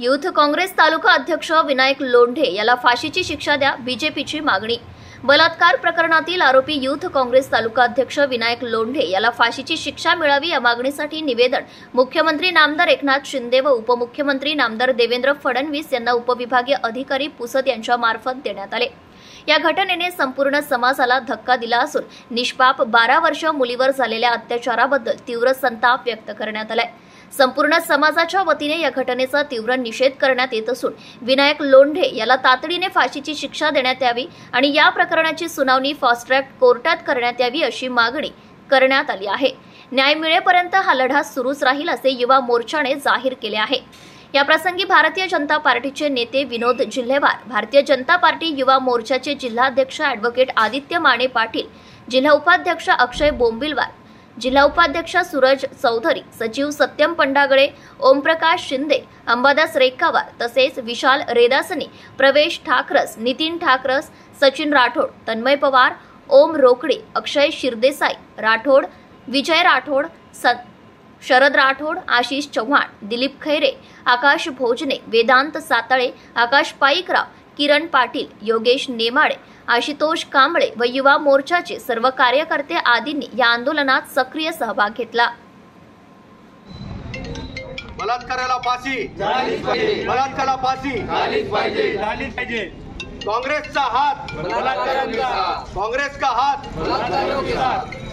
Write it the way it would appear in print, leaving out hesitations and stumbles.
Youth Congress तालुका अध्यक्ष विनायक लोंढे याला फाशीची शिक्षा द्या, बीजेपीची मागणी। बलात्कार प्रकरणातील आरोपी युथ काँग्रेस तालुका अध्यक्ष विनायक लोंढे याला फाशीची शिक्षा मिळावी या मागणीसाठी निवेदन मुख्यमंत्री नामदार एकनाथ शिंदे व उपमुख्यमंत्री नामदार देवेंद्र फडणवीस यांना उपविभागीय अधिकारी पुसद यांच्या मार्फत देण्यात आले। या घटनेने संपूर्ण समाजाला धक्का दिला असून निष्पाप 12 वर्ष मुलीवर झालेल्या अत्याचाराबद्दल तीव्र संताप व्यक्त करण्यात आलाय। संपूर्ण समाजाच्या वतीने या घटनेचा तीव्र निषेध करण्यात येत असून विनायक लोंढे याला तातडीने फाशीची शिक्षा देण्यात यावी आणि या प्रकरणाची सुनावणी फास्ट ट्रॅक कोर्टात करण्यात यावी अशी मागणी करण्यात आली आहे। न्याय मिळेपर्यंत हा लढा सुरूच राहील असे युवा मोर्चाने जाहीर केले आहे। या प्रसंगी भारतीय जनता पार्टीचे नेते विनोद जिल्हेवार, भारतीय जनता पार्टी युवा मोर्चाचे जिल्हाध्यक्ष ॲडव्होकेट आदित्य माने पाटील, जिल्हा उपाध्यक्ष अक्षय बोंबिलवार, जिल्हा उपाध्यक्ष सूरज चौधरी, सचिव सत्यम पंडागळे, ओमप्रकाश शिंदे, अंबादास रेखावार तसेच विशाल रेदासनी, प्रवेश ठाकरस, नितीन ठाकरस, सचिन राठोड, तन्मय पवार, ओम रोकडे, अक्षय शिरदेसाई राठोड, विजय राठोड, शरद राठोड, आशिष चव्हाण, दिलीप खैरे, आकाश भोजने, वेदांत सातळे, आकाश पाईकराव, किरण पाटील, योगेश नेमाडे, आशुतोष कांबळे व युवा मोर्चाचे सर्व कार्यकर्ते आदींनी या आंदोलनात सक्रिय सहभाग घेतला। बलात्काराला फाशी झालीच पाहिजे, बलात्काराला फाशी झालीच पाहिजे, झालीच पाहिजे। कांग्रेस का हाथ बलात्कारियों के साथ, कांग्रेस का हाथ बलात्कारियों के साथ।